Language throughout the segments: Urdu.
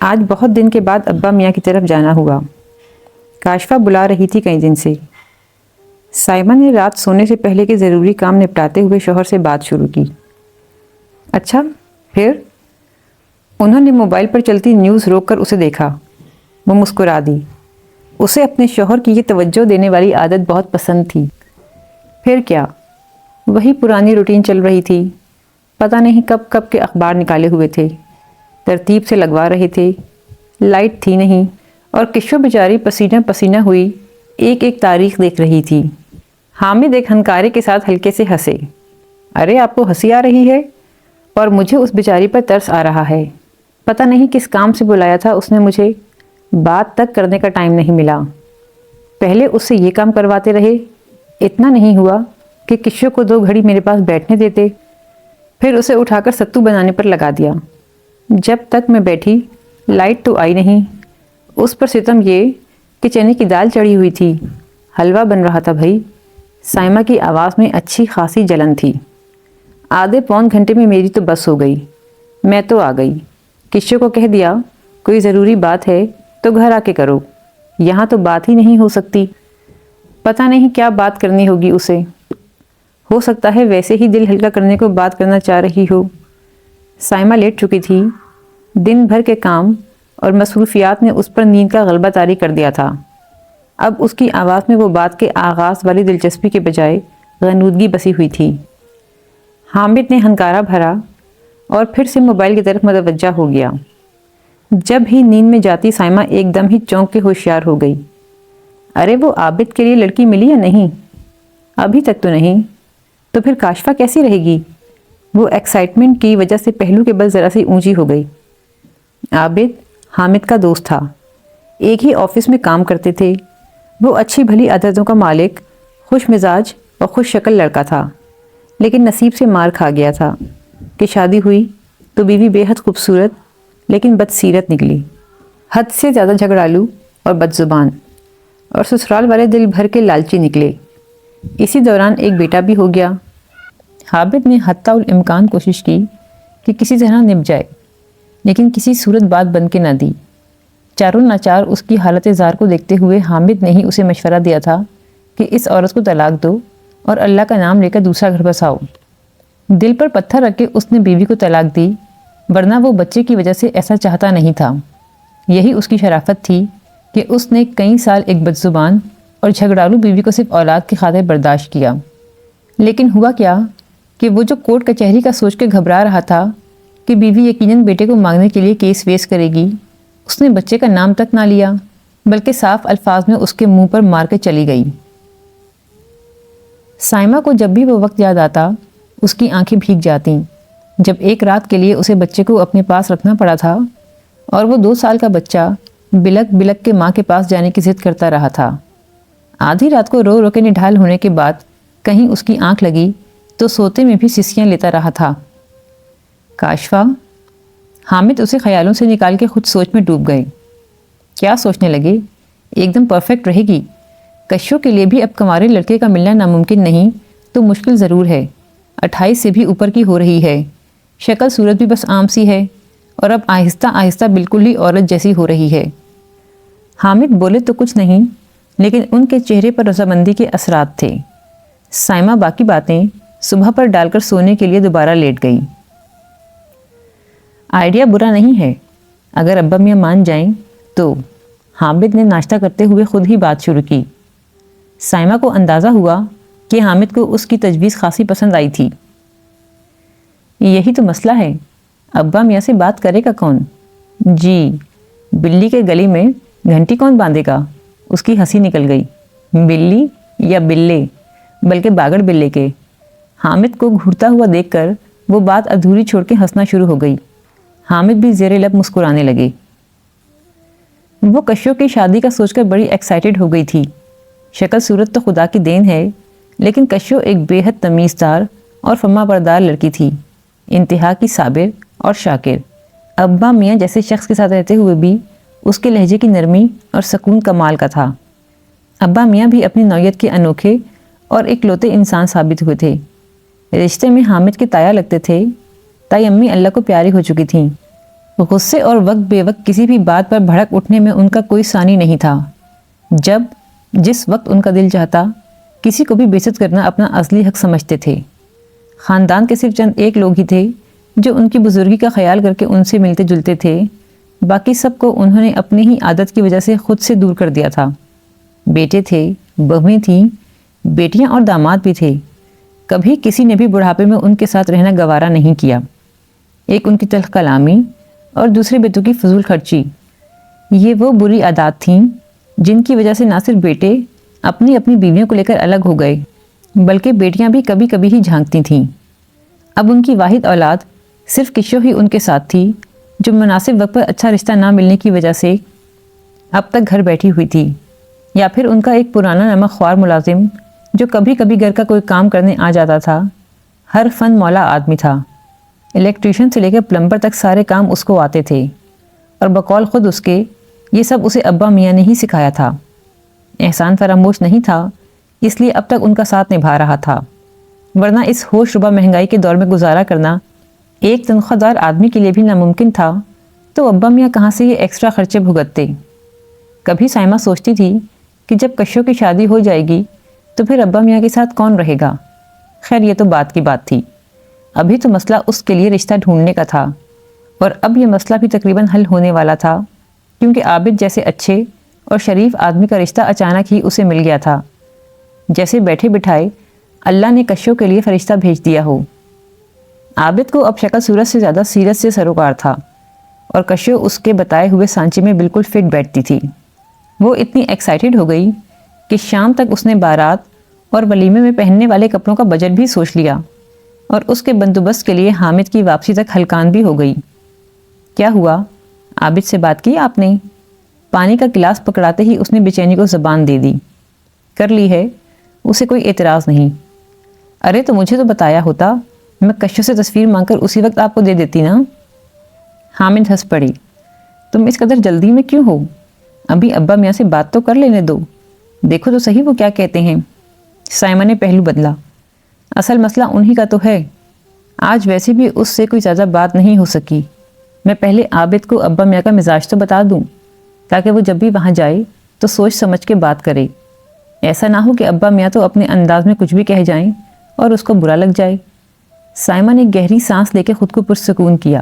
آج بہت دن کے بعد ابا میاں کی طرف جانا ہوا۔ کاشفہ بلا رہی تھی کئی دن سے۔ سائمہ نے رات سونے سے پہلے کے ضروری کام نپٹاتے ہوئے شوہر سے بات شروع کی۔ اچھا پھر؟ انہوں نے موبائل پر چلتی نیوز روک کر اسے دیکھا۔ وہ مسکرا دی۔ اسے اپنے شوہر کی یہ توجہ دینے والی عادت بہت پسند تھی۔ پھر کیا؟ وہی پرانی روٹین چل رہی تھی۔ پتہ نہیں کب کب کے اخبار نکالے ہوئے تھے، ترتیب سے لگوا رہے تھے۔ لائٹ تھی نہیں اور کشو بیچاری پسینہ پسینہ ہوئی ایک ایک تاریخ دیکھ رہی تھی۔ حامد ایک ہنکارے کے ساتھ ہلکے سے ہنسے۔ ارے آپ کو ہنسی آ رہی ہے؟ اور مجھے اس بیچاری پر ترس آ رہا ہے۔ پتہ نہیں کس کام سے بلایا تھا اس نے مجھے، بات تک کرنے کا ٹائم نہیں ملا۔ پہلے اس سے یہ کام کرواتے رہے، اتنا نہیں ہوا کہ کشو کو 2 گھڑی میرے پاس بیٹھنے دیتے، پھر اسے اٹھا کر ستو بنانے پر لگا دیا۔ جب تک میں بیٹھی لائٹ تو آئی نہیں۔ اس پر ستم یہ کہ چنے کی دال چڑھی ہوئی تھی، حلوہ بن رہا تھا بھائی۔ سائمہ کی آواز میں اچھی خاصی جلن تھی۔ آدھے پون گھنٹے میں میری تو بس ہو گئی، میں تو آ گئی۔ کشو کو کہہ دیا کوئی ضروری بات ہے تو گھر آ کے کرو، یہاں تو بات ہی نہیں ہو سکتی۔ پتہ نہیں کیا بات کرنی ہوگی اسے، ہو سکتا ہے ویسے ہی دل ہلکا کرنے کو بات کرنا چاہ رہی ہو۔ سائمہ لیٹ چکی تھی۔ دن بھر کے کام اور مصروفیات نے اس پر نیند کا غلبہ طاری کر دیا تھا۔ اب اس کی آواز میں وہ بات کے آغاز والی دلچسپی کے بجائے غنودگی بسی ہوئی تھی۔ حامد نے ہنکارا بھرا اور پھر سے موبائل کی طرف متوجہ ہو گیا۔ جب ہی نیند میں جاتی سائمہ ایک دم ہی چونک کے ہوشیار ہو گئی۔ ارے وہ عابد کے لیے لڑکی ملی یا نہیں؟ ابھی تک تو نہیں۔ تو پھر کاشفہ کیسی رہے گی؟ وہ ایکسائٹمنٹ کی وجہ سے پہلو کے بل ذرا سی اونچی ہو گئی۔ عابد حامد کا دوست تھا، ایک ہی آفس میں کام کرتے تھے۔ وہ اچھی بھلی عادتوں کا مالک، خوش مزاج اور خوش شکل لڑکا تھا، لیکن نصیب سے مار کھا گیا تھا کہ شادی ہوئی تو بیوی بے حد خوبصورت لیکن بد سیرت نکلی، حد سے زیادہ جھگڑالو اور بد زبان، اور سسرال والے دل بھر کے لالچی نکلے۔ اسی دوران ایک بیٹا بھی ہو گیا۔ عابد نے حتی الامکان کوشش کی کہ کسی طرح نپ جائے، لیکن کسی صورت بات بن کے نہ دی۔ چاروں ناچار اس کی حالت زار کو دیکھتے ہوئے حامد نے ہی اسے مشورہ دیا تھا کہ اس عورت کو طلاق دو اور اللہ کا نام لے کر دوسرا گھر بساؤ۔ دل پر پتھر رکھ کے اس نے بیوی کو طلاق دی، ورنہ وہ بچے کی وجہ سے ایسا چاہتا نہیں تھا۔ یہی اس کی شرافت تھی کہ اس نے کئی سال ایک بدزبان اور جھگڑالو بیوی کو صرف اولاد کی خاطر برداشت کیا۔ لیکن ہوا کیا کہ وہ جو کورٹ کچہری کا سوچ کے گھبرا رہا تھا کہ بیوی یقیناً بیٹے کو مانگنے کے لیے کیس فیس کرے گی، اس نے بچے کا نام تک نہ لیا، بلکہ صاف الفاظ میں اس کے منہ پر مار کے چلی گئی۔ سائمہ کو جب بھی وہ وقت یاد آتا اس کی آنکھیں بھیگ جاتیں، جب ایک رات کے لیے اسے بچے کو اپنے پاس رکھنا پڑا تھا اور وہ 2 سال کا بچہ بلک بلک کے ماں کے پاس جانے کی ضد کرتا رہا تھا۔ آدھی رات کو رو رو کے نڈھال ہونے کے بعد کہیں اس کی آنکھ لگی تو سوتے میں بھی سسیاں لیتا رہا تھا۔ کاشفہ؟ حامد اسے خیالوں سے نکال کے خود سوچ میں ڈوب گئے۔ کیا سوچنے لگے؟ ایک دم پرفیکٹ رہے گی۔ کشو کے لیے بھی اب کنوارے لڑکے کا ملنا ناممکن نہیں تو مشکل ضرور ہے۔ 28 سے بھی اوپر کی ہو رہی ہے، شکل صورت بھی بس عام سی ہے، اور اب آہستہ آہستہ بالکل ہی عورت جیسی ہو رہی ہے۔ حامد بولے تو کچھ نہیں، لیکن ان کے چہرے پر رضامندی کے اثرات تھے۔ سائمہ باقی باتیں صبح پر ڈال کر سونے کے لیے دوبارہ لیٹ گئی۔ آئیڈیا برا نہیں ہے اگر ابا میاں مان جائیں تو، حامد نے ناشتہ کرتے ہوئے خود ہی بات شروع کی۔ سائمہ کو اندازہ ہوا کہ حامد کو اس کی تجویز خاصی پسند آئی تھی۔ یہی تو مسئلہ ہے، ابا میاں سے بات کرے گا کون؟ جی، بلی کے گلی میں گھنٹی کون باندھے گا؟ اس کی ہنسی نکل گئی۔ بلی یا بلے، بلکہ باگڑ بلے کے۔ حامد کو گھورتا ہوا دیکھ کر وہ بات ادھوری چھوڑ کے ہنسنا شروع ہو گئی۔ حامد بھی زیر لب مسکرانے لگے۔ وہ کشو کی شادی کا سوچ کر بڑی ایکسائٹڈ ہو گئی تھی۔ شکل صورت تو خدا کی دین ہے، لیکن کشو ایک بے حد تمیزدار اور فرما بردار لڑکی تھی، انتہا کی صابر اور شاکر۔ ابا میاں جیسے شخص کے ساتھ رہتے ہوئے بھی اس کے لہجے کی نرمی اور سکون کمال کا تھا۔ ابا میاں بھی اپنی نوعیت کے انوکھے اور اکلوتے انسان ثابت ہوئے تھے۔ رشتے میں حامد کے تایا لگتے تھے، تائی امی اللہ کو پیاری ہو چکی تھیں۔ غصے اور وقت بے وقت کسی بھی بات پر بھڑک اٹھنے میں ان کا کوئی ثانی نہیں تھا۔ جس وقت ان کا دل چاہتا کسی کو بھی بے عزت کرنا اپنا اصلی حق سمجھتے تھے۔ خاندان کے صرف چند ایک لوگ ہی تھے جو ان کی بزرگی کا خیال کر کے ان سے ملتے جلتے تھے، باقی سب کو انہوں نے اپنی ہی عادت کی وجہ سے خود سے دور کر دیا تھا۔ بیٹے تھے، بہویں تھیں، بیٹیاں اور داماد بھی تھے، کبھی کسی نے بھی بڑھاپے میں ان کے ساتھ رہنا گوارا نہیں کیا۔ ایک ان کی تلخ کلامی اور دوسرے بیٹوں کی فضول خرچی، یہ وہ بری عادات تھیں جن کی وجہ سے نہ صرف بیٹے اپنی اپنی بیویوں کو لے کر الگ ہو گئے، بلکہ بیٹیاں بھی کبھی کبھی ہی جھانکتی تھیں۔ اب ان کی واحد اولاد صرف کشو ہی ان کے ساتھ تھی، جو مناسب وقت پر اچھا رشتہ نہ ملنے کی وجہ سے اب تک گھر بیٹھی ہوئی تھی، یا پھر ان کا ایک پرانا نمک خوار ملازم جو کبھی کبھی گھر کا کوئی کام کرنے آ جاتا تھا۔ ہر فن مولا آدمی تھا، الیکٹریشین سے لے کر پلمبر تک سارے کام اس کو آتے تھے، اور بقول خود اس کے یہ سب اسے ابا میاں نے ہی سکھایا تھا۔ احسان فراموش نہیں تھا، اس لیے اب تک ان کا ساتھ نبھا رہا تھا، ورنہ اس ہوش ربا مہنگائی کے دور میں گزارا کرنا ایک تنخواہ دار آدمی کے لیے بھی ناممکن تھا، تو ابا میاں کہاں سے یہ ایکسٹرا خرچے بھگتتے؟ کبھی سائمہ سوچتی تھی کہ جب کشو کی شادی ہو جائے گی تو پھر ابا میاں کے ساتھ کون رہے گا؟ خیر یہ تو بات کی بات تھی، ابھی تو مسئلہ اس کے لیے رشتہ ڈھونڈنے کا تھا، اور اب یہ مسئلہ بھی تقریباً حل ہونے والا تھا، کیونکہ عابد جیسے اچھے اور شریف آدمی کا رشتہ اچانک ہی اسے مل گیا تھا، جیسے بیٹھے بٹھائے اللہ نے کشو کے لیے فرشتہ بھیج دیا ہو۔ عابد کو اب شکل صورت سے زیادہ سیرت سے سروکار تھا، اور کشو اس کے بتائے ہوئے سانچے میں بالکل فٹ بیٹھتی تھی۔ وہ اتنی ایکسائٹڈ ہو گئی کہ شام تک اس نے بارات اور ولیمے میں پہننے والے کپڑوں کا بجٹ بھی سوچ لیا، اور اس کے بندوبست کے لیے حامد کی واپسی تک ہلکان بھی ہو گئی۔ کیا ہوا؟ عابد سے بات کی آپ نے؟ پانی کا گلاس پکڑاتے ہی اس نے بے چینی کو زبان دے دی۔ کر لی ہے، اسے کوئی اعتراض نہیں۔ ارے تو مجھے تو بتایا ہوتا، میں کشو سے تصویر مانگ کر اسی وقت آپ کو دے دیتی نا۔ حامد ہنس پڑی۔ تم اس قدر جلدی میں کیوں ہو؟ ابھی ابا میاں سے بات تو کر لینے دو، دیکھو تو صحیح وہ کیا کہتے ہیں۔ سائمہ نے پہلو بدلا۔ اصل مسئلہ انہی کا تو ہے، آج ویسے بھی اس سے کوئی زیادہ بات نہیں ہو سکی۔ میں پہلے عابد کو ابا میاں کا مزاج تو بتا دوں، تاکہ وہ جب بھی وہاں جائے تو سوچ سمجھ کے بات کرے، ایسا نہ ہو کہ ابا میاں تو اپنے انداز میں کچھ بھی کہہ جائیں اور اس کو برا لگ جائے۔ سائمہ نے گہری سانس لے کے خود کو پرسکون کیا۔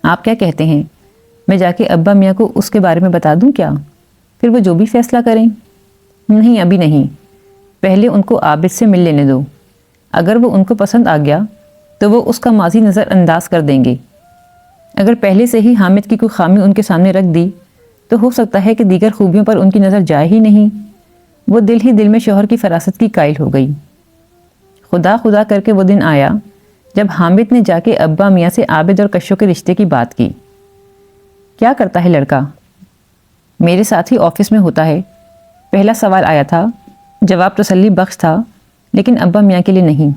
آپ کیا کہتے ہیں، میں جا کے ابا میاں کو اس کے بارے میں بتا دوں کیا؟ پھر وہ جو بھی فیصلہ کریں۔ نہیں ابھی نہیں، پہلے ان کو عابد سے مل لینے دو، اگر وہ ان کو پسند آ گیا تو وہ اس کا ماضی نظر انداز کر دیں گے۔ اگر پہلے سے ہی حامد کی کوئی خامی ان کے سامنے رکھ دی تو ہو سکتا ہے کہ دیگر خوبیوں پر ان کی نظر جائے ہی نہیں۔ وہ دل ہی دل میں شوہر کی فراست کی قائل ہو گئی۔ خدا خدا کر کے وہ دن آیا جب حامد نے جا کے ابا میاں سے عابد اور کشو کے رشتے کی بات کی۔ کیا کرتا ہے لڑکا؟ میرے ساتھ ہی آفس میں ہوتا ہے۔ پہلا سوال آیا تھا، جواب تسلی بخش تھا، لیکن ابا میاں کے لیے نہیں۔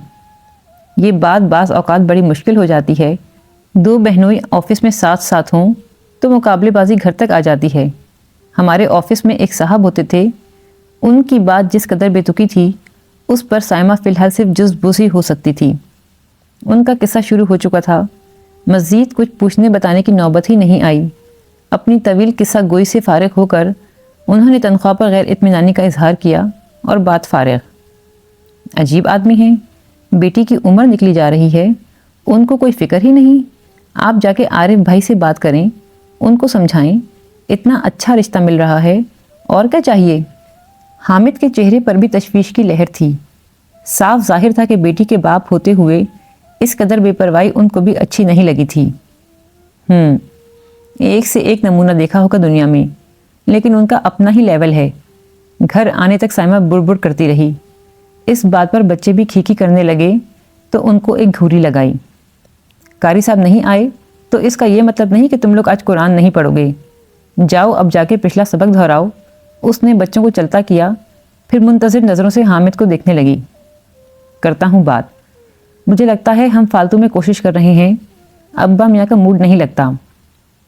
یہ بات بعض اوقات بڑی مشکل ہو جاتی ہے، دو بہنوئی آفس میں ساتھ ساتھ ہوں تو مقابلے بازی گھر تک آ جاتی ہے۔ ہمارے آفس میں ایک صاحب ہوتے تھے، ان کی بات جس قدر بے تکی تھی اس پر سائمہ فی الحال صرف جز بوس ہی ہو سکتی تھی۔ ان کا قصہ شروع ہو چکا تھا، مزید کچھ پوچھنے بتانے کی نوبت ہی نہیں آئی۔ اپنی طویل قصہ گوئی سے فارغ ہو کر انہوں نے تنخواہ پر غیر اطمینانی کا اظہار کیا اور بات فارغ۔ عجیب آدمی ہیں، بیٹی کی عمر نکلی جا رہی ہے، ان کو کوئی فکر ہی نہیں۔ آپ جا کے عارف بھائی سے بات کریں، ان کو سمجھائیں، اتنا اچھا رشتہ مل رہا ہے، اور کیا چاہیے؟ حامد کے چہرے پر بھی تشویش کی لہر تھی۔ صاف ظاہر تھا کہ بیٹی کے باپ ہوتے ہوئے اس قدر بے پرواہی ان کو بھی اچھی نہیں لگی تھی۔ ایک سے ایک نمونہ دیکھا ہوگا دنیا میں، لیکن ان کا اپنا ہی لیول ہے۔ گھر آنے تک سائمہ بڑبڑ کرتی رہی۔ اس بات پر بچے بھی کھیکی کرنے لگے تو ان کو ایک گھوری لگائی۔ قاری صاحب نہیں آئے تو اس کا یہ مطلب نہیں کہ تم لوگ آج قرآن نہیں پڑھو گے۔ جاؤ اب جا کے پچھلا سبق دہراؤ۔ اس نے بچوں کو چلتا کیا، پھر منتظر نظروں سے حامد کو دیکھنے لگی۔ کرتا ہوں بات، مجھے لگتا ہے ہم فالتو میں کوشش کر رہے ہیں، ابا میاں کا موڈ نہیں لگتا۔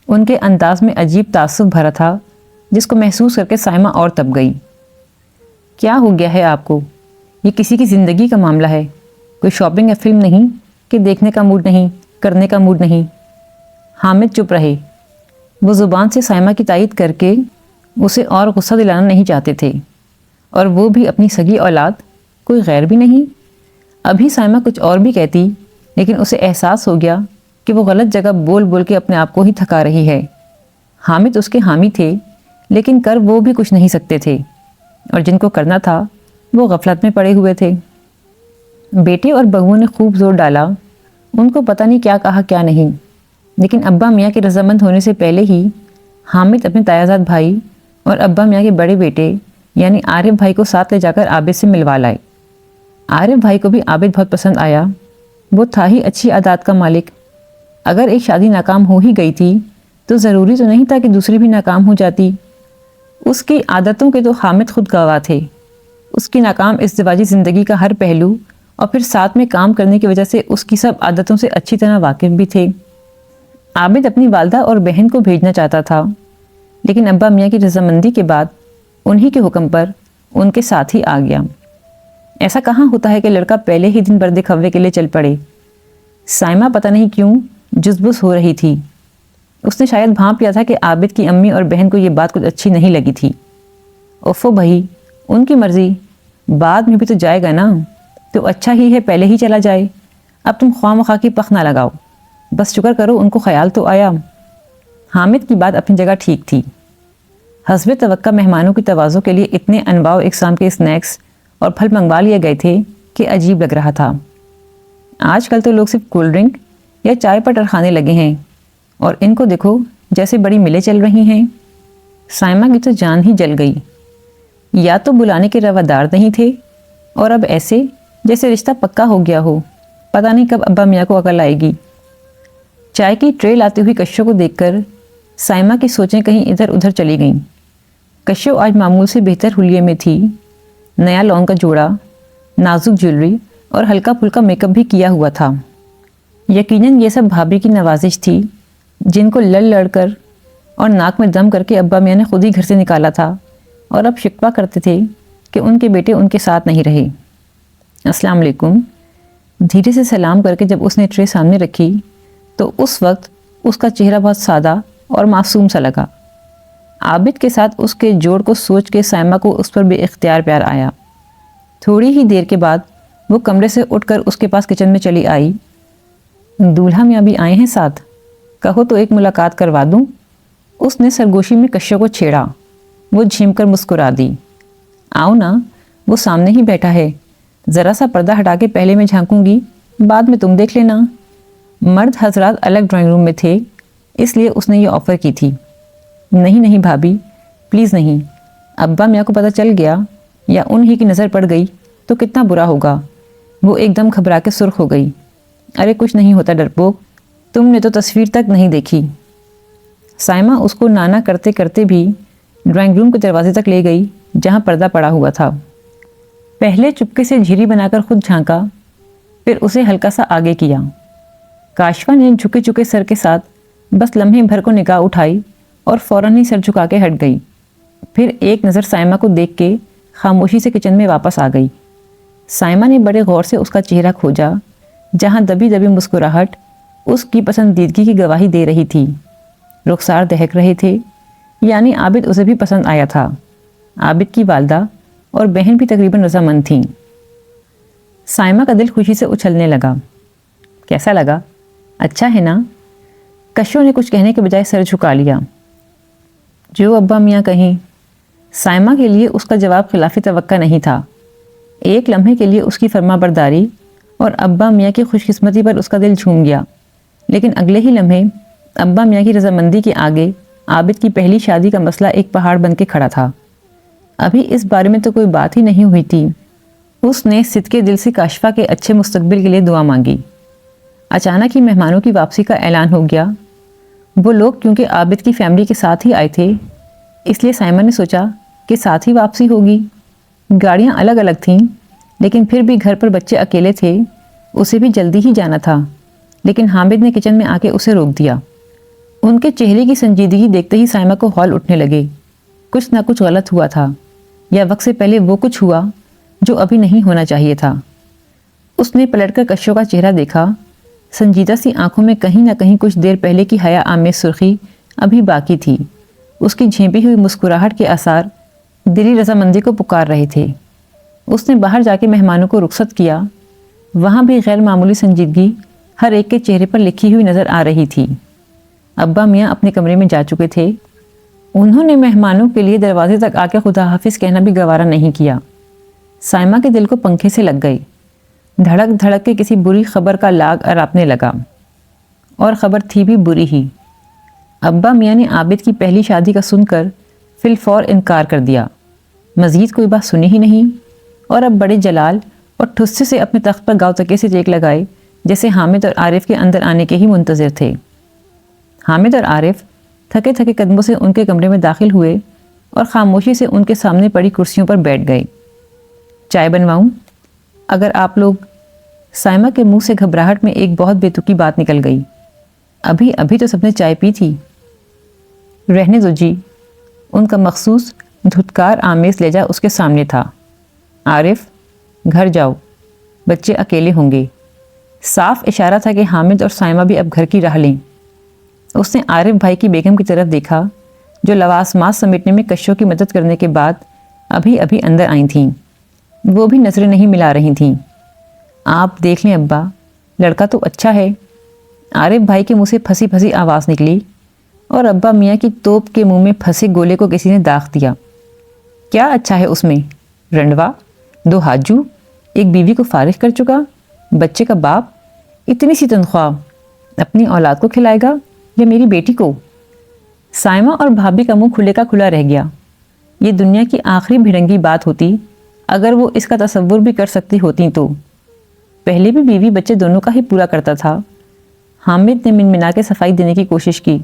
ان کے انداز میں عجیب تعصب بھرا تھا، جس کو محسوس کر کے سائمہ اور تپ گئی۔ کیا ہو گیا ہے آپ کو؟ یہ کسی کی زندگی کا معاملہ ہے، کوئی شاپنگ یا فلم نہیں کہ دیکھنے کا موڈ نہیں، کرنے کا موڈ نہیں۔ حامد چپ رہے۔ وہ زبان سے سائمہ کی تائید کر کے اسے اور غصہ دلانا نہیں چاہتے تھے، اور وہ بھی اپنی سگی اولاد، کوئی غیر بھی نہیں۔ ابھی سائمہ کچھ اور بھی کہتی، لیکن اسے احساس ہو گیا کہ وہ غلط جگہ بول بول کے اپنے آپ کو ہی تھکا رہی ہے۔ حامد اس کے حامی تھے، لیکن کر وہ بھی کچھ نہیں سکتے تھے، اور جن کو کرنا تھا وہ غفلت میں پڑے ہوئے تھے۔ بیٹے اور بہوؤں نے خوب زور ڈالا، ان کو پتہ نہیں کیا کہا کیا نہیں، لیکن ابا میاں کے رضامند ہونے سے پہلے ہی حامد اپنے تایازاد بھائی اور ابا میاں کے بڑے بیٹے یعنی عارف بھائی کو ساتھ لے جا کر عابد سے ملوا لائے۔ عارف بھائی کو بھی عابد بہت پسند آیا۔ وہ تھا ہی اچھی عادات کا مالک۔ اگر ایک شادی ناکام ہو ہی گئی تھی تو ضروری تو نہیں تھا کہ دوسری بھی ناکام ہو جاتی۔ اس کی عادتوں کے تو حامد خود گواہ تھے۔ اس کی ناکام ازدواجی زندگی کا ہر پہلو اور پھر ساتھ میں کام کرنے کی وجہ سے اس کی سب عادتوں سے اچھی طرح واقف بھی تھے۔ عابد اپنی والدہ اور بہن کو بھیجنا چاہتا تھا، لیکن ابا میاں کی رضامندی کے بعد انہی کے حکم پر ان کے ساتھ ہی آ گیا۔ ایسا کہاں ہوتا ہے کہ لڑکا پہلے ہی دن بردے کھوے کے لیے چل پڑے۔ سائمہ پتہ نہیں کیوں جزبز ہو رہی تھی۔ اس نے شاید بھانپ لیا تھا کہ عابد کی امی اور بہن کو یہ بات کچھ اچھی نہیں لگی تھی۔ اوفو بھائی، ان کی مرضی، بعد میں بھی تو جائے گا نا، تو اچھا ہی ہے پہلے ہی چلا جائے۔ اب تم خواہ مخواہ کی پخ نہ لگاؤ، بس شکر کرو ان کو خیال تو آیا۔ حامد کی بات اپنی جگہ ٹھیک تھی۔ حسب توقع مہمانوں کی تواضع کے لیے اتنے انواع و اقسام کے اسنیکس اور پھل منگوا لیے گئے تھے کہ عجیب لگ رہا تھا۔ آج کل تو لوگ صرف کولڈ ڈرنک یا چائے پر ٹرخانے لگے ہیں، اور ان کو دیکھو جیسے بڑی ملیں چل رہی ہیں۔ سائمہ کی تو جان ہی جل گئی۔ یا تو بلانے کے روادار نہیں تھے، اور اب ایسے جیسے رشتہ پکا ہو گیا ہو۔ پتہ نہیں کب ابا میاں کو عقل آئے گی۔ چائے کی ٹرے لاتی ہوئی کشو کو دیکھ کر سائمہ کی سوچیں کہیں ادھر ادھر چلی گئیں۔ کشو آج معمول سے بہتر حلیے میں تھی۔ نیا لونگ کا جوڑا، نازک جیولری اور ہلکا پھلکا میک اپ بھی کیا ہوا تھا۔ یقیناً یہ سب بھابھی کی نوازش تھی، جن کو لڑ لڑ کر اور ناک میں دم کر کے ابا میاں نے خود ہی گھر سے نکالا تھا، اور اب شکوہ کرتے تھے کہ ان کے بیٹے ان کے ساتھ نہیں رہے۔ السلام علیکم، دھیرے سے سلام کر کے جب اس نے ٹرے سامنے رکھی تو اس وقت اس کا چہرہ بہت سادہ اور معصوم سا لگا۔ عابد کے ساتھ اس کے جوڑ کو سوچ کے سائمہ کو اس پر بے اختیار پیار آیا۔ تھوڑی ہی دیر کے بعد وہ کمرے سے اٹھ کر اس کے پاس کچن میں چلی آئی۔ دولہا میاں بھی آئے ہیں ساتھ، کہو تو ایک ملاقات کروا دوں۔ اس نے سرگوشی میں کشو کو چھیڑا۔ وہ جھیم کر مسکرا دی۔ آؤ نا، وہ سامنے ہی بیٹھا ہے، ذرا سا پردہ ہٹا کے پہلے میں جھانکوں گی، بعد میں تم دیکھ لینا۔ مرد حضرات الگ ڈرائنگ روم میں تھے، اس لیے اس نے یہ آفر کی تھی۔ نہیں نہیں بھابھی، پلیز نہیں، ابا میاں کو پتہ چل گیا یا انہی کی نظر پڑ گئی تو کتنا برا ہوگا۔ وہ ایک دم گھبرا کے سرخ ہو گئی۔ ارے کچھ نہیں ہوتا ڈرپوک، تم نے تو تصویر تک نہیں دیکھی۔ سائمہ اس کو نانا کرتے کرتے بھی ڈرائنگ روم کے دروازے تک لے گئی جہاں پردہ پڑا ہوا تھا۔ پہلے چپکے سے جھیری بنا کر خود جھانکا، پھر اسے ہلکا سا آگے کیا۔ کاشفا نے جھکے جھکے سر کے ساتھ بس لمحے بھر کو نگاہ اٹھائی اور فوراً ہی سر جھکا کے ہٹ گئی۔ پھر ایک نظر سائمہ کو دیکھ کے خاموشی سے کچن میں واپس آ گئی۔ سائمہ نے بڑے غور سے اس کا چہرہ کھوجا، جہاں دبی دبی مسکراہٹ اس کی پسندیدگی کی گواہی دے رہی تھی۔ رخسار دہک رہے تھے، یعنی عابد اسے بھی پسند آیا تھا۔ عابد کی والدہ اور بہن بھی تقریباً رضامند تھیں۔ سائمہ کا دل خوشی سے اچھلنے لگا۔ کیسا لگا؟ اچھا ہے نا؟ کشو نے کچھ کہنے کے بجائے سر جھکا لیا۔ جو ابا میاں کہیں۔ سائمہ کے لیے اس کا جواب خلاف توقع نہیں تھا۔ ایک لمحے کے لیے اس کی فرما برداری اور ابا میاں کی خوش قسمتی پر اس کا دل جھوم گیا، لیکن اگلے ہی لمحے ابا میاں کی رضامندی کے آگے عابد کی پہلی شادی کا مسئلہ ایک پہاڑ بن کے کھڑا تھا۔ ابھی اس بارے میں تو کوئی بات ہی نہیں ہوئی تھی۔ اس نے صدقے دل سے کاشفا کے اچھے مستقبل کے لیے دعا مانگی۔ اچانک ہی مہمانوں کی واپسی کا اعلان ہو گیا۔ وہ لوگ کیونکہ عابد کی فیملی کے ساتھ ہی آئے تھے، اس لیے سائمہ نے سوچا کہ ساتھ ہی واپسی ہوگی۔ گاڑیاں الگ الگ تھیں، لیکن پھر بھی گھر پر بچے اکیلے تھے، اسے بھی جلدی ہی جانا تھا، لیکن حامد نے کچن میں آ کے اسے روک دیا۔ ان کے چہرے کی سنجیدگی دیکھتے ہی سائمہ کو ہول اٹھنے لگے۔ کچھ نہ کچھ غلط ہوا تھا، یا وقت سے پہلے وہ کچھ ہوا جو ابھی نہیں ہونا چاہیے تھا۔ اس نے پلٹ کر کشو کا چہرہ دیکھا۔ سنجیدہ سی آنکھوں میں کہیں نہ کہیں کچھ دیر پہلے کی حیا آمیز سرخی ابھی باقی تھی۔ اس کی جھیپی ہوئی مسکراہٹ کے آثار دلی رضامندی کو پکار رہے تھے۔ اس نے باہر جا کے مہمانوں کو رخصت کیا۔ وہاں بھی غیر معمولی سنجیدگی ہر ایک کے چہرے پر لکھی ہوئی نظر آ رہی تھی۔ ابا میاں اپنے کمرے میں جا چکے تھے۔ انہوں نے مہمانوں کے لیے دروازے تک آ کے خدا حافظ کہنا بھی گوارا نہیں کیا۔ سائمہ کے دل کو پنکھے سے لگ گئی۔ دھڑک دھڑک کے کسی بری خبر کا لاگ اراپنے لگا، اور خبر تھی بھی بری ہی۔ ابا میاں نے عابد کی پہلی شادی کا سن کر فی الفور انکار کر دیا، مزید کوئی بات سنی ہی نہیں، اور اب بڑے جلال اور ٹھسے سے اپنے تخت پر گاؤ تکے سے ٹیک لگائے جیسے حامد اور عارف کے اندر آنے کے ہی منتظر تھے۔ حامد اور عارف تھکے تھکے قدموں سے ان کے کمرے میں داخل ہوئے اور خاموشی سے ان کے سامنے پڑی کرسیوں پر بیٹھ گئے۔ چائے بنواؤں؟ اگر آپ لوگ… سائمہ کے منہ سے گھبراہٹ میں ایک بہت بے تکی بات نکل گئی۔ ابھی تو سب نے چائے پی تھی۔ رہنے دو جی۔ ان کا مخصوص دھتکار آمیز لہجہ اس کے سامنے تھا۔ عارف، گھر جاؤ، بچے اکیلے ہوں گے۔ صاف اشارہ تھا کہ حامد اور سائمہ بھی اب گھر کی راہ لیں۔ اس نے عارف بھائی کی بیگم کی طرف دیکھا جو لواسمات سمیٹنے میں کشوں کی مدد کرنے کے بعد ابھی اندر آئی تھیں۔ وہ بھی نظریں نہیں ملا رہی تھیں۔ آپ دیکھ لیں ابا، لڑکا تو اچھا ہے۔ عارف بھائی کے منہ سے پھنسی پھنسی آواز نکلی، اور ابا میاں کی توپ کے منہ میں پھنسے گولے کو کسی نے داغ دیا۔ کیا اچھا ہے اس میں؟ رنڈوا، 2 ہاجو، ایک بیوی کو فارغ کر چکا، بچے کا باپ، اتنی سی تنخواہ، اپنی اولاد کو کھلائے گا یا میری بیٹی کو؟ سائمہ اور بھابھی کا منہ کھلے کا کھلا رہ گیا۔ یہ دنیا کی آخری بھڑنگی بات ہوتی اگر وہ اس کا تصور بھی کر سکتی ہوتی تو۔ پہلے بھی بیوی بچے دونوں کا ہی پورا کرتا تھا۔ حامد نے منمنا کے صفائی دینے کی کوشش کی،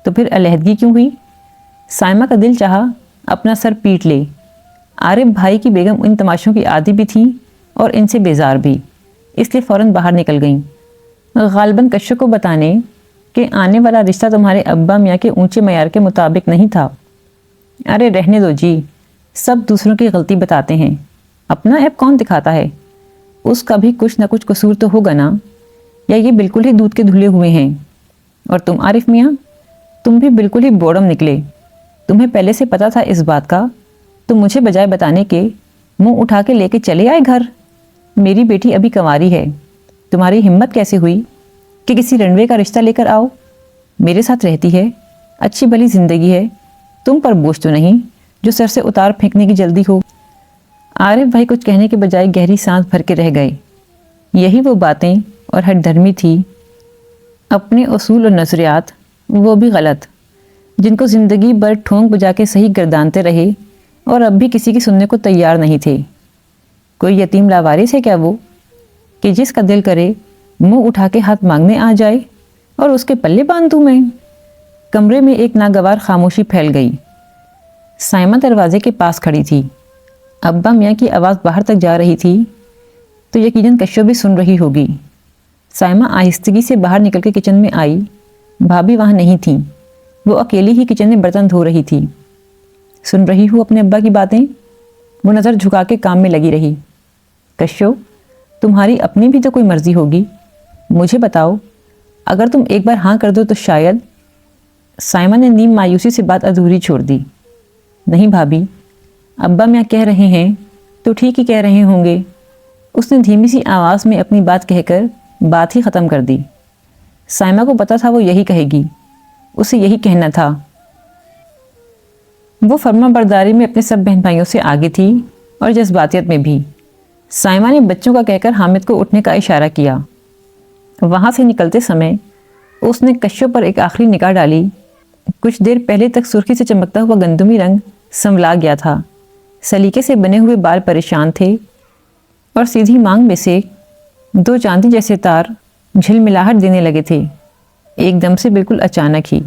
تو پھر علیحدگی کیوں ہوئی؟ سائمہ کا دل چاہا اپنا سر پیٹ لے۔ عارف بھائی کی بیگم ان تماشوں کی عادی بھی تھی اور ان سے بیزار بھی، اس لیے فوراً باہر نکل گئیں، غالباً کشو کو بتانے کہ آنے والا رشتہ تمہارے ابا میاں کے اونچے معیار کے مطابق نہیں تھا۔ ارے رہنے دو جی، سب دوسروں کی غلطی بتاتے ہیں، اپنا عیب کون دکھاتا ہے؟ اس کا بھی کچھ نہ کچھ قصور تو ہوگا نا، یا یہ بالکل ہی دودھ کے دھلے ہوئے ہیں؟ اور تم عارف میاں، تم بھی بالکل ہی بوڑم نکلے۔ تمہیں پہلے سے پتا تھا اس بات کا، تو مجھے بجائے بتانے کے منہ اٹھا کے لے کے چلے آئے گھر۔ میری بیٹی ابھی کنواری ہے، تمہاری ہمت کیسے ہوئی کہ کسی رنوے کا رشتہ لے کر آؤ؟ میرے ساتھ رہتی ہے، اچھی بھلی زندگی ہے، تم پر بوجھ تو نہیں جو سر سے اتار پھینکنے کی جلدی ہو۔ عارف بھائی کچھ کہنے کے بجائے گہری سانس بھر کے رہ گئے۔ یہی وہ باتیں اور ہٹ دھرمی تھی، اپنے اصول اور نظریات وہ بھی غلط، جن کو زندگی بھر ٹھونک بجا کے صحیح گردانتے رہے اور اب بھی کسی کی سننے کو تیار نہیں تھے۔ کوئی یتیم لاوارث ہے کیا وہ، کہ جس کا دل کرے منہ اٹھا کے ہاتھ مانگنے آ جائے اور اس کے پلے باندھ دوں میں؟ کمرے میں ایک ناگوار خاموشی پھیل گئی۔ سائمہ دروازے کے پاس کھڑی تھی۔ ابا میاں کی آواز باہر تک جا رہی تھی تو یقیناً کشو بھی سن رہی ہوگی۔ سائمہ آہستگی سے باہر نکل کے کچن میں آئی۔ بھابھی وہاں نہیں تھیں، وہ اکیلی ہی کچن میں برتن دھو رہی تھی۔ سن رہی ہوں اپنے ابا کی باتیں؟ وہ نظر جھکا کے کام میں لگی رہی۔ کشو، تمہاری اپنی بھی تو کوئی مرضی ہوگی، مجھے بتاؤ، اگر تم ایک بار ہاں کر دو تو شاید… سائمہ نے نیم مایوسی سے بات ادھوری چھوڑ دی۔ نہیں بھابھی، ابا میاں کہہ رہے ہیں تو ٹھیک ہی کہہ رہے ہوں گے۔ اس نے دھیمی سی آواز میں اپنی بات کہہ کر بات ہی ختم کر دی۔ سائمہ کو پتا تھا وہ یہی کہے گی، اسے یہی کہنا تھا۔ وہ فرما برداری میں اپنے سب بہن بھائیوں سے آگے تھی اور جذباتیت میں بھی۔ سائمہ نے بچوں کا کہہ کر حامد کو اٹھنے کا اشارہ کیا۔ وہاں سے نکلتے سمے اس نے کشو پر ایک آخری نگاہ ڈالی۔ کچھ دیر پہلے تک سرخی سے چمکتا ہوا گندمی رنگ سنولا گیا تھا، سلیقے سے بنے ہوئے بال پریشان تھے، اور سیدھی مانگ میں سے 2 چاندی جیسے تار جھلملاہٹ دینے لگے تھے، ایک دم سے بالکل اچانک ہی۔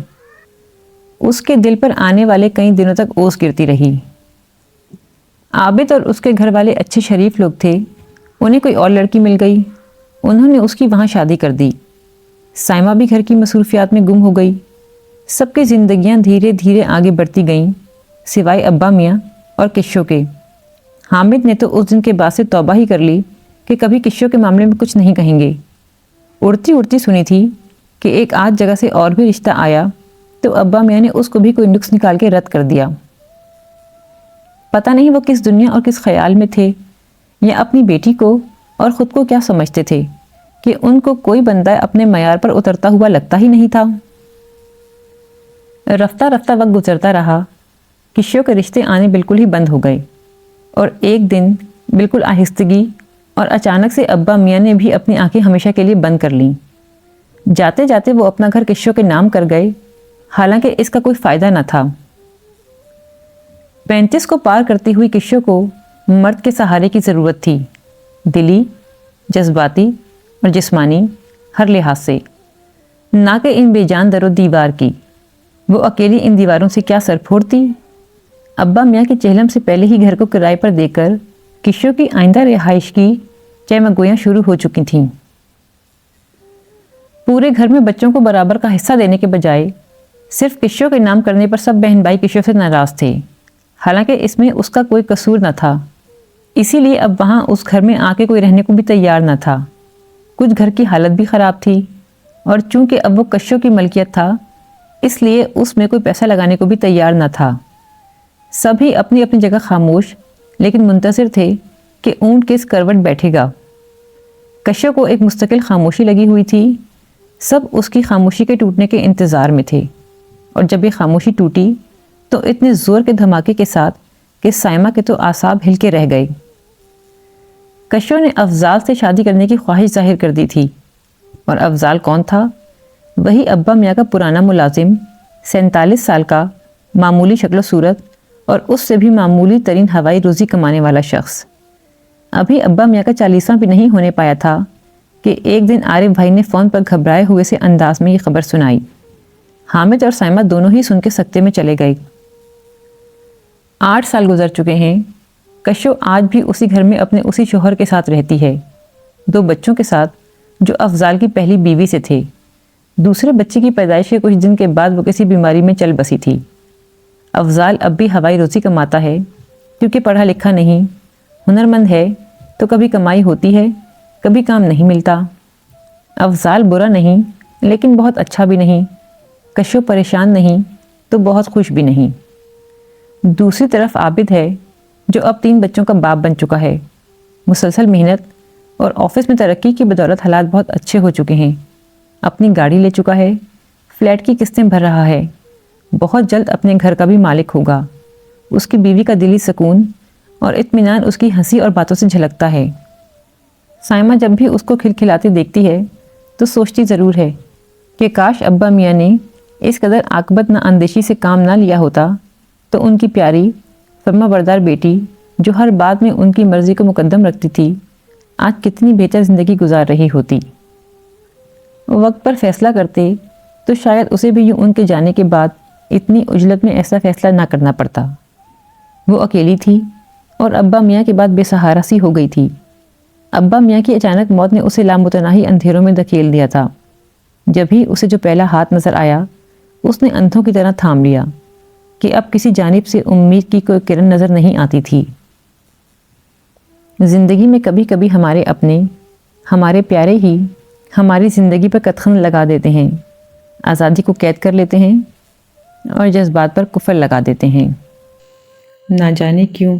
اس کے دل پر آنے والے کئی دنوں تک اوس گرتی رہی۔ عابد اور اس کے گھر والے اچھے شریف لوگ تھے، انہیں کوئی اور لڑکی مل گئی، انہوں نے اس کی وہاں شادی کر دی۔ سائمہ بھی گھر کی مصروفیات میں گم ہو گئی۔ سب کی زندگیاں دھیرے دھیرے آگے بڑھتی گئیں، سوائے ابا میاں اور کشو کے۔ حامد نے تو اس دن کے بعد سے توبہ ہی کر لی کہ کبھی کشو کے معاملے میں کچھ نہیں کہیں گے۔ اڑتی اڑتی سنی تھی کہ ایک آدھ جگہ سے اور بھی رشتہ آیا تو ابا میاں نے اس کو بھی کوئی نقص نکال کے رد کر دیا۔ پتہ نہیں وہ کس دنیا اور کس خیال میں تھے، یا اپنی بیٹی کو اور خود کو کیا سمجھتے تھے کہ ان کو کوئی بندہ اپنے معیار پر اترتا ہوا لگتا ہی نہیں تھا۔ رفتہ رفتہ وقت گزرتا رہا، کشیوں کے رشتے آنے بالکل ہی بند ہو گئے، اور ایک دن بالکل آہستگی اور اچانک سے ابا میاں نے بھی اپنی آنکھیں ہمیشہ کے لیے بند کر لیں۔ جاتے جاتے وہ اپنا گھر کشیوں کے نام کر گئے، حالانکہ اس کا کوئی فائدہ نہ تھا۔ 35 کو پار کرتی ہوئی کشیوں کو مرد کے سہارے کی ضرورت تھی، دلی، جذباتی اور جسمانی ہر لحاظ سے، نہ کہ ان بے جان در و دیوار کی۔ وہ اکیلی ان دیواروں سے کیا سر پھوڑتی؟ ابا میاں کے چہلم سے پہلے ہی گھر کو کرائے پر دے کر کشیوں کی آئندہ رہائش کی چیمگویاں شروع ہو چکی تھیں۔ پورے گھر میں بچوں کو برابر کا حصہ دینے کے بجائے صرف کشیوں کے نام کرنے پر سب بہن بھائی کشیوں سے ناراض تھے، حالانکہ اس میں اس کا کوئی قصور نہ تھا۔ اسی لیے اب وہاں اس گھر میں آ کے کوئی رہنے کو بھی تیار نہ تھا۔ کچھ گھر کی حالت بھی خراب تھی، اور چونکہ اب وہ کشیوں کی ملکیت تھا، اس لیے اس میں کوئی پیسہ لگانے کو بھی تیار نہ تھا۔ سبھی اپنی اپنی جگہ خاموش لیکن منتظر تھے کہ اونٹ کس کروٹ بیٹھے گا۔ کشیوں کو ایک مستقل خاموشی لگی ہوئی تھی، سب اس کی خاموشی کے ٹوٹنے کے انتظار میں تھے، اور جب یہ خاموشی ٹوٹی تو اتنے زور کے دھماکے کے ساتھ کہ سائمہ کے تو اعصاب ہل کے رہ گئے۔ کشیوں نے افضال سے شادی کرنے کی خواہش ظاہر کر دی تھی، اور افضال کون تھا؟ وہی ابا میاں کا پرانا ملازم، 47 سال کا، معمولی شکل و صورت اور اس سے بھی معمولی ترین ہوائی روزی کمانے والا شخص۔ ابھی ابا میاں کا 40واں بھی نہیں ہونے پایا تھا کہ ایک دن عارف بھائی نے فون پر گھبرائے ہوئے سے انداز میں یہ خبر سنائی۔ حامد اور سائمہ دونوں ہی سن کے سکتے میں چلے گئے۔ 8 سال گزر چکے ہیں، کشو آج بھی اسی گھر میں اپنے اسی شوہر کے ساتھ رہتی ہے، 2 بچوں کے ساتھ جو افضال کی پہلی بیوی سے تھے۔ دوسرے بچے کی پیدائش کے کچھ دن کے بعد وہ کسی بیماری میں چل بسی تھی۔ افضال اب بھی ہوائی روزی کماتا ہے، کیونکہ پڑھا لکھا نہیں، ہنرمند ہے، تو کبھی کمائی ہوتی ہے، کبھی کام نہیں ملتا۔ افضال برا نہیں، لیکن بہت اچھا بھی نہیں، کشو پریشان نہیں تو بہت خوش بھی نہیں۔ دوسری طرف عابد ہے، جو اب 3 بچوں کا باپ بن چکا ہے، مسلسل محنت اور آفس میں ترقی کی بدولت حالات بہت اچھے ہو چکے ہیں، اپنی گاڑی لے چکا ہے، فلیٹ کی قسطیں بھر رہا ہے، بہت جلد اپنے گھر کا بھی مالک ہوگا۔ اس کی بیوی کا دلی سکون اور اطمینان اس کی ہنسی اور باتوں سے جھلکتا ہے۔ سائمہ جب بھی اس کو کھلکھلاتی دیکھتی ہے تو سوچتی ضرور ہے کہ کاش ابا میاں نے اس قدر عاقبت نہ اندیشی سے کام نہ لیا ہوتا تو ان کی پیاری فرما بردار بیٹی، جو ہر بات میں ان کی مرضی کو مقدم رکھتی تھی، آج کتنی بہتر زندگی گزار رہی ہوتی۔ وقت پر فیصلہ کرتے تو شاید اسے بھی یوں ان کے جانے کے بعد اتنی عجلت میں ایسا فیصلہ نہ کرنا پڑتا۔ وہ اکیلی تھی اور ابا میاں کے بعد بے سہارا سی ہو گئی تھی۔ ابا میاں کی اچانک موت نے اسے لامتناہی اندھیروں میں دھکیل دیا تھا۔ جب ہی اسے جو پہلا ہاتھ نظر آیا، اس نے اندھوں کی طرح تھام لیا کہ اب کسی جانب سے امید کی کوئی کرن نظر نہیں آتی تھی۔ زندگی میں کبھی کبھی ہمارے اپنے، ہمارے پیارے ہی ہماری زندگی پر قدغن لگا دیتے ہیں، آزادی کو قید کر لیتے ہیں اور جذبات پر کفر لگا دیتے ہیں۔ نہ جانے کیوں